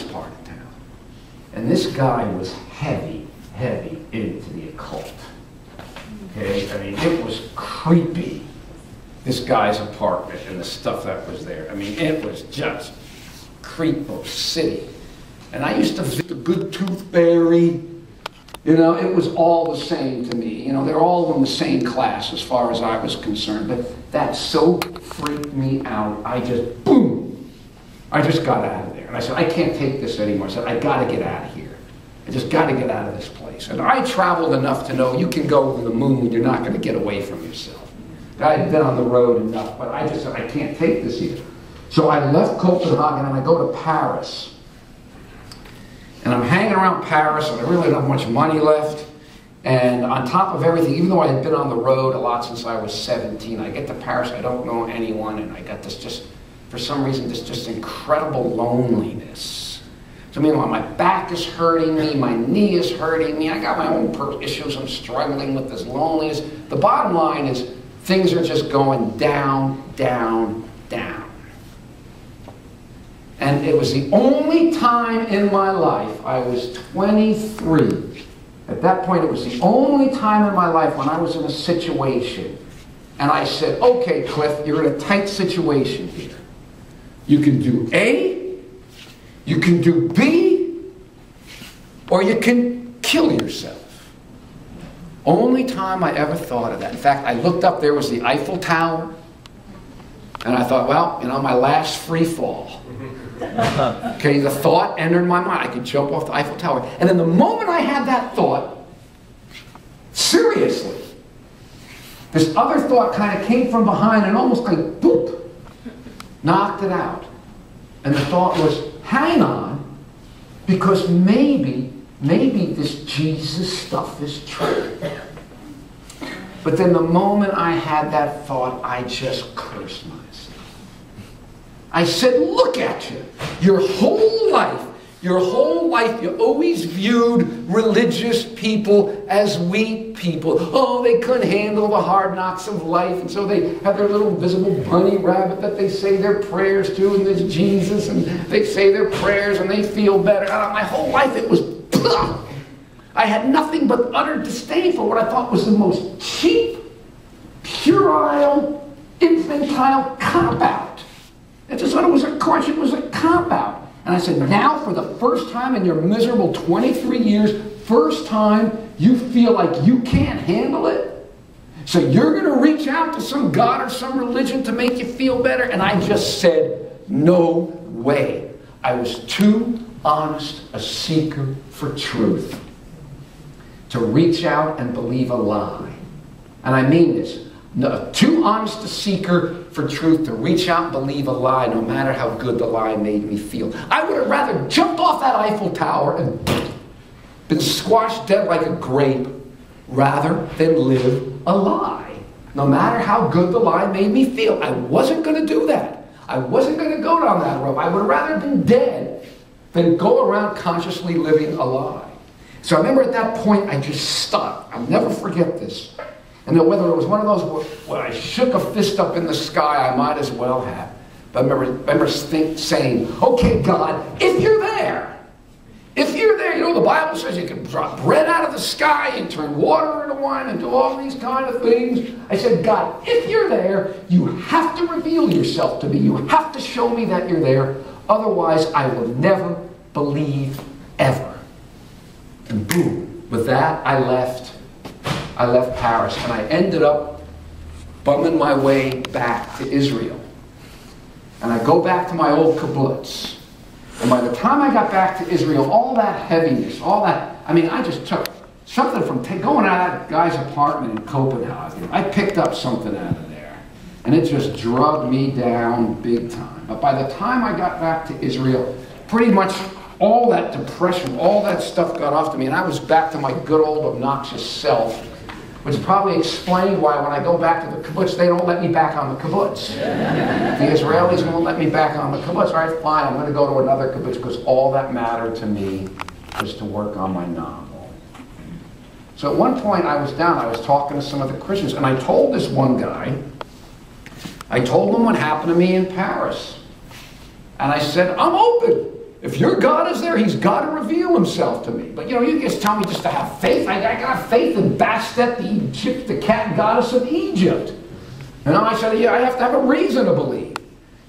nice part of town. And this guy was heavy into the occult. Okay, I mean, it was creepy, this guy's apartment and the stuff that was there. I mean, it was just creepo city. And I used to visit the Good Tooth Fairy. You know, it was all the same to me. You know, they're all in the same class as far as I was concerned. But that so freaked me out. I just, boom, I just got out of there. And I said, I can't take this anymore. I said, I got to get out of here. I just got to get out of this place. And I traveled enough to know you can go to the moon, you're not going to get away from yourself. I had been on the road enough, but I just said, I can't take this here. So I left Copenhagen and I go to Paris. And I'm hanging around Paris, and I really don't have much money left. And on top of everything, even though I had been on the road a lot since I was 17, I get to Paris, I don't know anyone, and I got this just, for some reason, this just incredible loneliness. So meanwhile, my back is hurting me, my knee is hurting me, I got my own issues, I'm struggling with this loneliness. The bottom line is, things are just going down, down, down. And it was the only time in my life, I was 23. At that point, it was the only time in my life when I was in a situation. And I said, okay, Cliff, you're in a tight situation here. You can do A, you can do B, or you can kill yourself. Only time I ever thought of that. In fact, I looked up, there was the Eiffel Tower. And I thought, well, you know, my last free fall. Okay, the thought entered my mind. I could jump off the Eiffel Tower. And then the moment I had that thought, seriously, this other thought kind of came from behind and almost like, boop, knocked it out. And the thought was, hang on, because maybe this Jesus stuff is true. But then the moment I had that thought, I just cursed myself. I said, look at you. Your whole life, you always viewed religious people as weak people. Oh, they couldn't handle the hard knocks of life, and so they have their little invisible bunny rabbit that they say their prayers to, and there's Jesus, and they say their prayers, and they feel better. My whole life, it was, I had nothing but utter disdain for what I thought was the most cheap, puerile, infantile cop-out. I just thought it was a question, it was a cop-out. And I said, now for the first time in your miserable 23 years, first time you feel like you can't handle it? So you're going to reach out to some God or some religion to make you feel better? And I just said, no way. I was too honest a seeker for truth to reach out and believe a lie. And I mean this. No, too honest a seeker for truth to reach out and believe a lie, no matter how good the lie made me feel. I would have rather jumped off that Eiffel Tower and been squashed dead like a grape rather than live a lie, no matter how good the lie made me feel. I wasn't going to do that. I wasn't going to go down that road. I would have rather been dead than go around consciously living a lie. So I remember at that point, I just stopped. I'll never forget this. And then whether it was one of those where I shook a fist up in the sky, I might as well have. But I remember saying, okay, God, if you're there, you know, the Bible says you can drop bread out of the sky and turn water into wine and do all these kind of things. I said, God, if you're there, you have to reveal yourself to me. You have to show me that you're there. Otherwise, I will never believe ever. And boom, with that, I left Paris, and I ended up bumming my way back to Israel. And I go back to my old kibbutz. And by the time I got back to Israel, all that heaviness, all that, I mean, I just took something from going out of that guy's apartment in Copenhagen. I picked up something out of there. And it just drugged me down big time. But by the time I got back to Israel, pretty much all that depression, all that stuff got off to me, and I was back to my good old obnoxious self, which probably explained why when I go back to the kibbutz, they don't let me back on the kibbutz. The Israelis won't let me back on the kibbutz. All right, fine, I'm going to go to another kibbutz, because all that mattered to me was to work on my novel. So at one point I was down, I was talking to some of the Christians, and I told this one guy, I told him what happened to me in Paris. And I said, I'm open. If your God is there, he's got to reveal himself to me. But you know, you just tell me just to have faith. I got to have faith in Bastet, the cat goddess of Egypt. And I said, yeah, I have to have a reason to believe.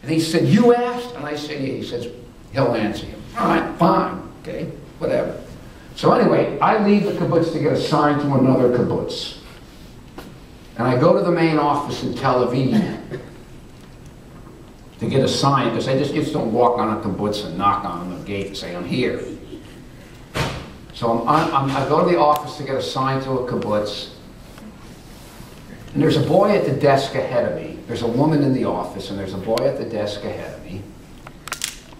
And he said, you asked? And I said, yeah. He says, he'll answer you. All right, fine. Okay, whatever. So anyway, I leave the kibbutz to get assigned to another kibbutz. And I go to the main office in Tel Aviv to get assigned, because I just don't walk on a kibbutz and knock on the gate and say, I'm here. So I go to the office to get assigned to a kibbutz. And there's a boy at the desk ahead of me. There's a woman in the office, and there's a boy at the desk ahead of me.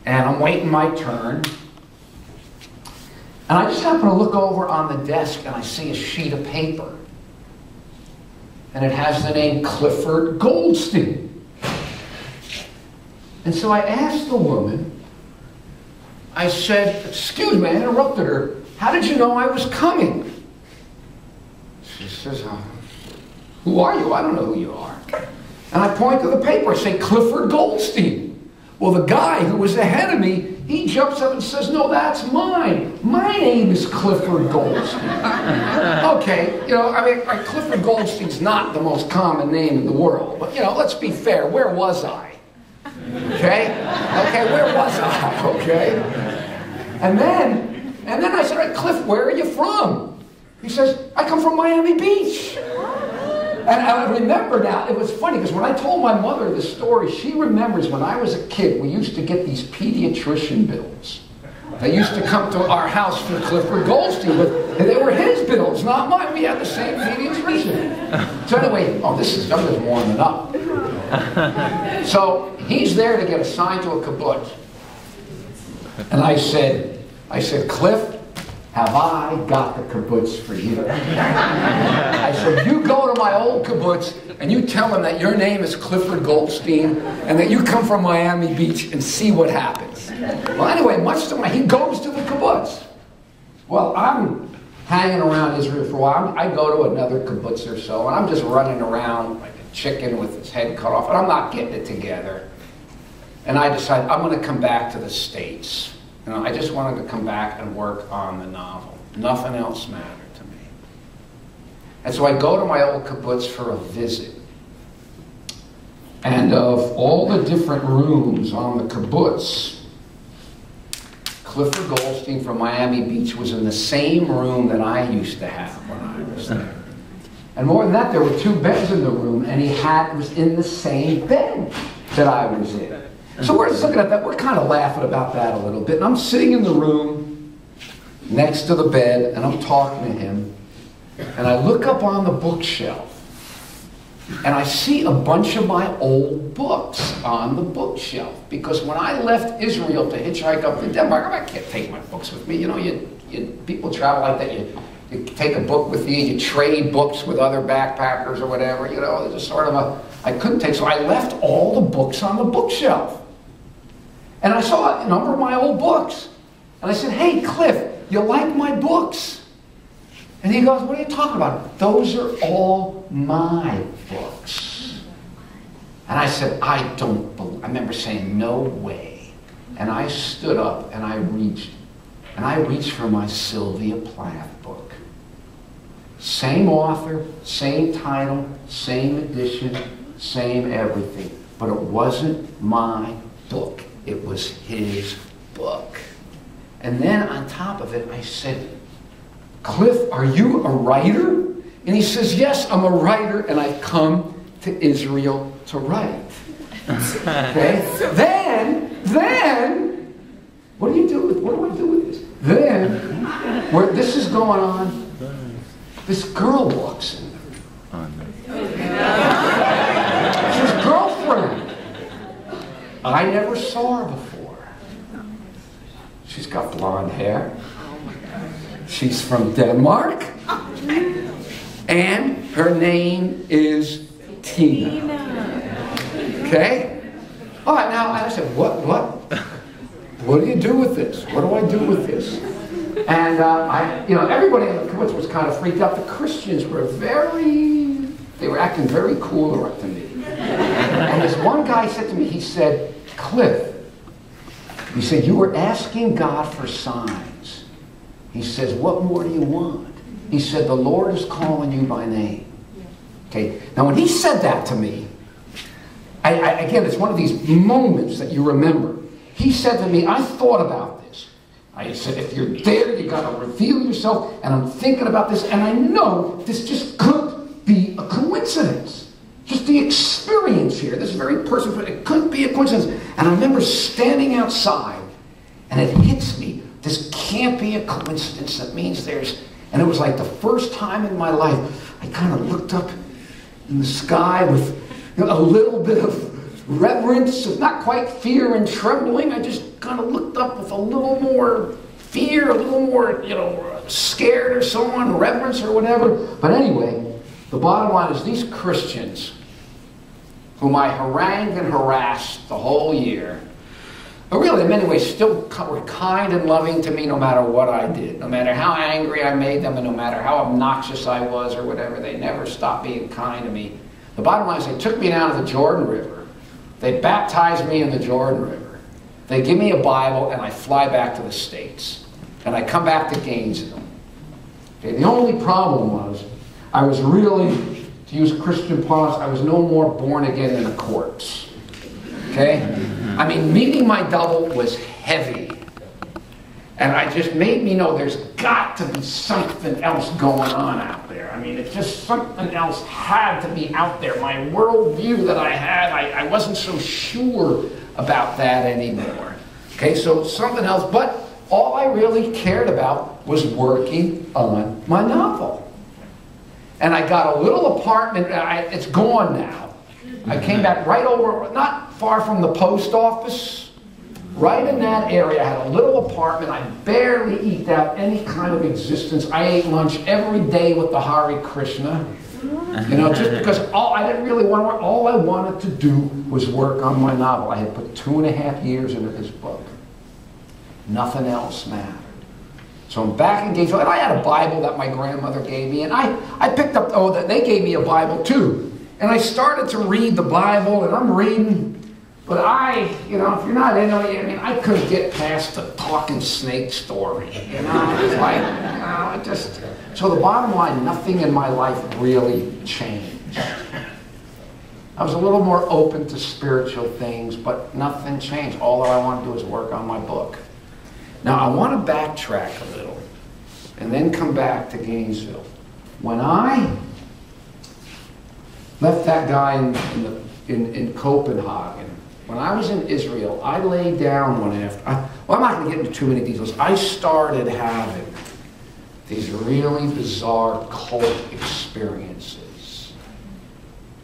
And I'm waiting my turn. And I just happen to look over on the desk, and I see a sheet of paper. And it has the name Clifford Goldstein. And so I asked the woman, I said, excuse me, I interrupted her, how did you know I was coming? She says, who are you? I don't know who you are. And I point to the paper. I say, Clifford Goldstein. Well, the guy who was ahead of me, he jumps up and says, no, that's mine. My name is Clifford Goldstein. Okay, you know, I mean, Clifford Goldstein's not the most common name in the world. But, you know, let's be fair. Where was I? Okay? Okay, where was I? Okay? And then I said, right, Cliff, where are you from? He says, I come from Miami Beach. And I remember now, it was funny, because when I told my mother this story, she remembers when I was a kid, we used to get these pediatrician bills. They used to come to our house for Clifford Goldstein, but they were his bills, not mine. We had the same pediatrician. So anyway, I'm just warming up. So he's there to get assigned to a kibbutz. And I said, Cliff, have I got the kibbutz for you? I said, you go to my old kibbutz and you tell him that your name is Clifford Goldstein and that you come from Miami Beach and see what happens. Well, anyway, much to my, he goes to the kibbutz. Well, I'm hanging around Israel for a while. I go to another kibbutz or so, and I'm just running around like a chicken with its head cut off, and I'm not getting it together. And I decided I'm going to come back to the States. You know, I just wanted to come back and work on the novel. Nothing else mattered to me. And so I go to my old kibbutz for a visit. And of all the different rooms on the kibbutz, Clifford Goldstein from Miami Beach was in the same room that I used to have when I was there. And more than that, there were 2 beds in the room, and he was in the same bed that I was in. So we're just looking at that. We're kind of laughing about that a little bit. And I'm sitting in the room next to the bed, and I'm talking to him. And I look up on the bookshelf, and I see a bunch of my old books on the bookshelf. Because when I left Israel to hitchhike up to Denmark, I can't take my books with me. You know, people travel like that. You take a book with you, you trade books with other backpackers or whatever. You know, there's a sort of I couldn't take. So I left all the books on the bookshelf. And I saw a number of my old books. And I said, hey, Cliff, you like my books? And he goes, what are you talking about? Those are all my books. And I said, I don't believe. I remember saying, no way. And I stood up and I reached for my Sylvia Plath book. Same author, same title, same edition, same everything. But it wasn't my book. It was his book. And then on top of it, I said, Cliff, are you a writer? And he says, yes, I'm a writer, and I've come to Israel to write. Okay? Then, what do I do with this? Then, where this is going on, this girl walks in. It's his girlfriend. I never saw her before. She's got blonde hair. She's from Denmark. And her name is Tina. Okay? All right, now I said, what do you do with this? What do I do with this? And everybody in the kibbutz was kind of freaked out. The Christians were they were acting very cool to me. And this one guy said to me, he said, Cliff, He said, you were asking God for signs. He says, what more do you want? He said, the Lord is calling you by name. Okay. Now when he said that to me, again, it's one of these moments that you remember. He said to me, I thought about this. I said, if you're there, you got to reveal yourself. And I'm thinking about this. And I know this just couldn't be a coincidence. Just the experience here. This very person, it couldn't be a coincidence. And I remember standing outside. And it hits me. This can't be a coincidence. That means there's... And it was like the first time in my life, I kind of looked up in the sky with a little bit of reverence, not quite fear and trembling. I just kind of looked up with a little more fear, a little more, scared or so on, reverence or whatever. But anyway, the bottom line is these Christians, whom I harangued and harassed the whole year, but really in many ways still were kind and loving to me no matter what I did. No matter how angry I made them and no matter how obnoxious I was or whatever, they never stopped being kind to me. The bottom line is they took me down to the Jordan River. They baptized me in the Jordan River. They give me a Bible and I fly back to the States. And I come back to Gainesville. Okay, the only problem was I was really, to use Christian parlance, I was no more born again than a corpse. Okay? I mean, meeting my double was heavy. And it just made me know there's got to be something else going on out there. I mean, it's just something else had to be out there. My worldview that I had, I wasn't so sure about that anymore. Okay, so something else. But all I really cared about was working on my novel. And I got a little apartment. It's gone now. I came back right over, not far from the post office. Right in that area, I had a little apartment. I barely eked out any kind of existence. I ate lunch every day with the Hare Krishna. Just because I didn't really want to work. All I wanted to do was work on my novel. I had put 2.5 years into this book. Nothing else mattered. So I'm back in Gainesville, and I had a Bible that my grandmother gave me, and I picked up, they gave me a Bible too. And I started to read the Bible, and I'm reading. But if you're not into it, I couldn't get past the talking snake story. It's like, So the bottom line, nothing in my life really changed. I was a little more open to spiritual things, but nothing changed. All that I want to do is work on my book. Now, I want to backtrack a little and then come back to Gainesville. When I left that guy in Copenhagen, when I was in Israel, I laid down one after. I'm not going to get into too many details. I started having these really bizarre cult experiences.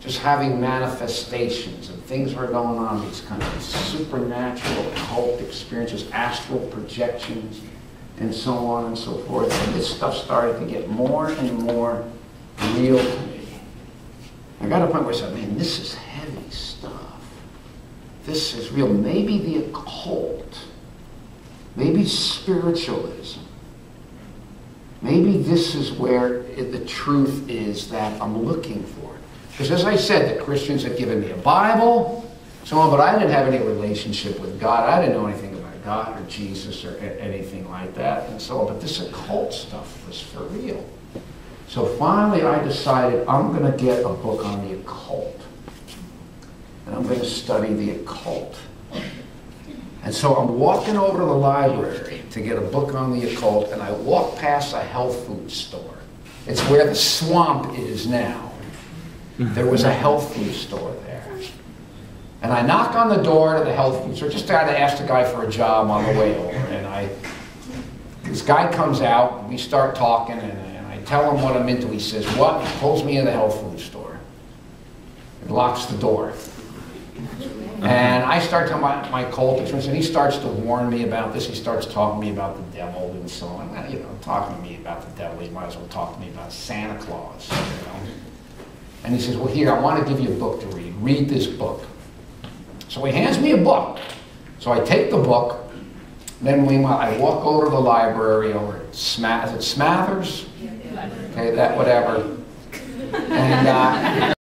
Just having manifestations and things were going on, these kind of supernatural cult experiences, astral projections, and so on and so forth. And this stuff started to get more and more real to me. I got to a point where I said, man, this is heavy stuff. This is real. Maybe the occult. Maybe spiritualism. Maybe this is where the truth is that I'm looking for. Because as I said, the Christians had given me a Bible, so on, but I didn't have any relationship with God. I didn't know anything about God or Jesus or anything like that, and so on. But this occult stuff was for real. So finally I decided I'm going to get a book on the occult. And I'm going to study the occult. And so I'm walking over to the library to get a book on the occult, and I walk past a health food store. It's where the swamp is now. There was a health food store there. And I knock on the door to the health food store, just tried to ask the guy for a job on the way over. And this guy comes out, and we start talking, and I tell him what I'm into. He says, what? He pulls me in the health food store and locks the door. And I start telling my cult experience, and he starts to warn me about this. He starts talking to me about the devil and so on. Talking to me about the devil, he might as well talk to me about Santa Claus. And he says, well, here, I want to give you a book to read. Read this book. So he hands me a book. So I take the book. Then I walk over to the library over at Smathers? Okay, that, whatever. And